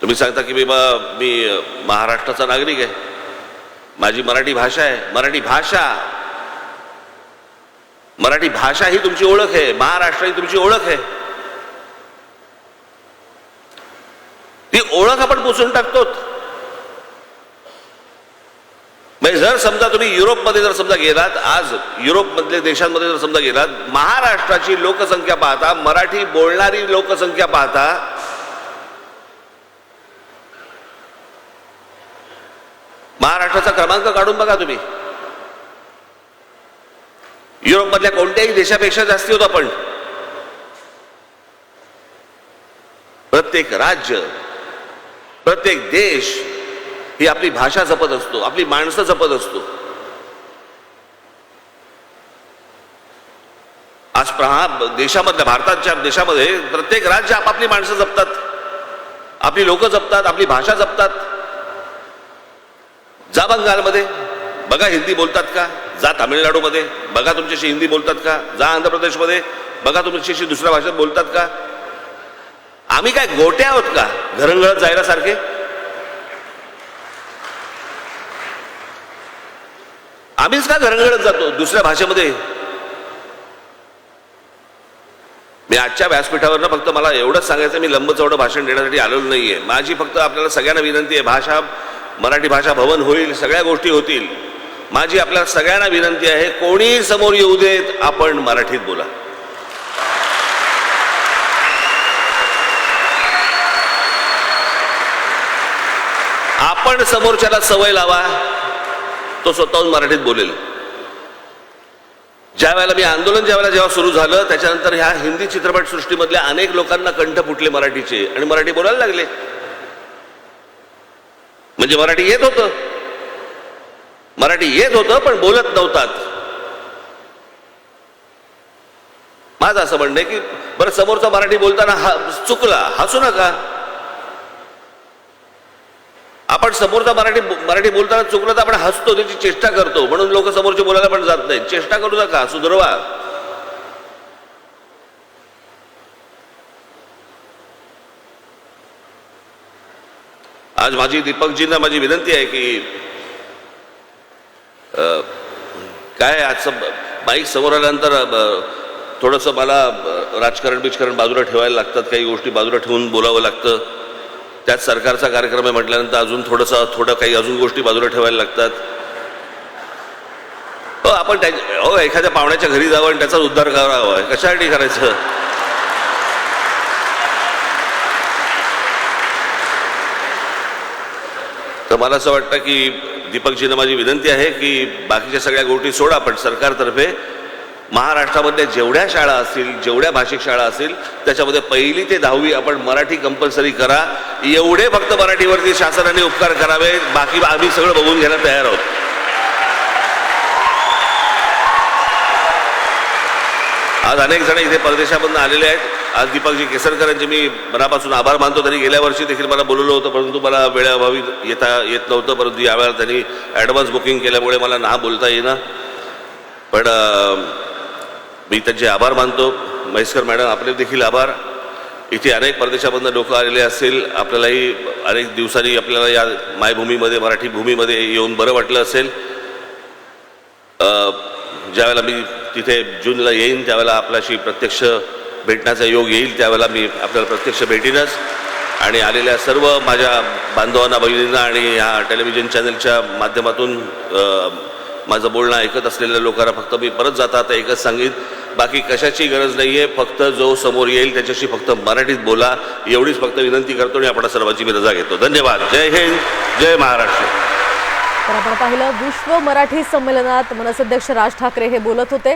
तुम्ही सांगता की मी महाराष्ट्राचा नागरिक आहे, माझी मराठी भाषा आहे, मराठी भाषा ही तुमची ओळख आहे, महाराष्ट्र ही तुमची ओळख आहे. ती ओळख आपण पुसून टाकतो. म्हणजे जर समजा तुम्ही युरोपमध्ये जर समजा गेलात, आज युरोपमधल्या देशांमध्ये जर समजा गेलात, महाराष्ट्राची लोकसंख्या पाहता, मराठी बोलणारी लोकसंख्या पाहता, महाराष्ट्राचा क्रमांक काढून बघा तुम्ही. युरोपमधल्या कोणत्याही देशापेक्षा जास्ती होतो आपण. प्रत्येक राज्य, प्रत्येक देश ही आपली भाषा जपत असतो, आपली माणसं जपत असतो. आज देशामधल्या, भारताच्या देशामध्ये प्रत्येक राज्य आपापली माणसं जपतात, आपली लोक जपतात, आपली भाषा जपतात. जा बंगालमध्ये बघा हिंदी बोलतात का, जा तामिळनाडूमध्ये बघा तुमच्याशी हिंदी बोलतात का, जा आंध्र प्रदेशमध्ये बघा तुमच्याशी दुसऱ्या भाषेत बोलतात का. आम्ही काय गोटे आहोत का घरंगळत जायला सारखे? आम्हीच का घरंगळत जातो दुसऱ्या भाषेमध्ये? मी आजच्या व्यासपीठावर फक्त मला एवढंच सांगायचं, मी लंब चौडं भाषण देण्यासाठी आलेलो नाहीये. माझी फक्त आपल्याला सगळ्यांना विनंती आहे, मराठी भाषा भवन होईल, सगळ्या गोष्टी होतील. माझी आपल्याला सगळ्यांना विनंती आहे, कोणी समोर येऊ देत, आपण मराठीत बोला. आपण समोरच्याला सवय लावा, तो स्वतःहून मराठीत बोलेल. ज्या वेळेला मी आंदोलन जेव्हा सुरू झालं, त्याच्यानंतर ह्या हिंदी चित्रपट सृष्टीमधल्या अनेक लोकांना कंठ फुटले मराठीचे आणि मराठी बोलायला लागले. म्हणजे मराठी येत होतं पण बोलत नव्हतात. माझं असं म्हणणं आहे की बरं, समोरचा मराठी बोलताना चुकला, हसू नका. आपण समोरचा मराठी बोलताना चुकलं तर आपण हसतो, त्याची चेष्टा करतो, म्हणून लोक समोरचे बोलायला पण जात नाही. चेष्टा करू नका, सुधरवा. आज दीपकजींना माझी विनंती आहे की काय आज माईक समोर आल्यानंतर थोडंसं मला राजकारण बाजूला ठेवायला लागतात, काही गोष्टी बाजूला ठेवून बोलावं लागतं. त्यात सरकारचा कार्यक्रम आहे म्हटल्यानंतर अजून काही गोष्टी बाजूला ठेवायला लागतात. आपण एखाद्या पाहुण्याच्या घरी जावं आणि त्याचा उद्धार करावा, कशासाठी करायचं? तर मला असं वाटतं की दीपकजींना माझी विनंती आहे की बाकीच्या सगळ्या गोष्टी सोडा, पण सरकारतर्फे महाराष्ट्रामधल्या जेवढ्या शाळा असतील, जेवढ्या भाषिक शाळा असतील, त्याच्यामध्ये 1ली ते 10वी आपण मराठी कंपल्सरी करा. एवढे फक्त मराठीवरती शासनाने उपकार करावे, बाकी आम्ही सगळं बघून घ्यायला तयार आहोत. आज अनेक जण इथे परदेशामधून आलेले आहेत. आज दीपकजी केसरकर यांचे मी मनापासून आभार मानतो. त्यांनी गेल्या वर्षी देखील मला बोलवलं होतं, परंतु मला वेळेअभावी येत नव्हतं. परंतु यावेळेला त्यांनी ॲडव्हान्स बुकिंग केल्यामुळे मला ना बोलता येईना. पण मी त्यांचे आभार मानतो. म्हैसकर मॅडम, आपले देखील आभार. इथे अनेक परदेशामधून लोक आलेले असतील, आपल्यालाही अनेक दिवसांनी आपल्याला या मायभूमीमध्ये, मराठी भूमीमध्ये येऊन बरं वाटलं असेल. ज्यावेळेला मी तिथे जूनला येईन त्यावेळेला आपल्याशी प्रत्यक्ष भेटण्याचा योग येईल, त्यावेळेला मी आपल्याला प्रत्यक्ष भेटीनच. आणि आलेल्या सर्व माझ्या बांधवांना, बहिणींना आणि ह्या टेलिव्हिजन चॅनलच्या माध्यमातून माझं बोलणं ऐकत असलेल्या लोकांना फक्त मी परत जाता आता एकच सांगेन, बाकी कशाची गरज नाही आहे. फक्त जो समोर येईल त्याच्याशी फक्त मराठीत बोला, एवढीच फक्त विनंती करतो आणि आपण सर्वांची मी रजा घेतो. धन्यवाद. जय हिंद, जय महाराष्ट्र. तर आपण पाहिलं, विश्व मराठी संमेलनात मनसे अध्यक्ष राज ठाकरे हे बोलत होते.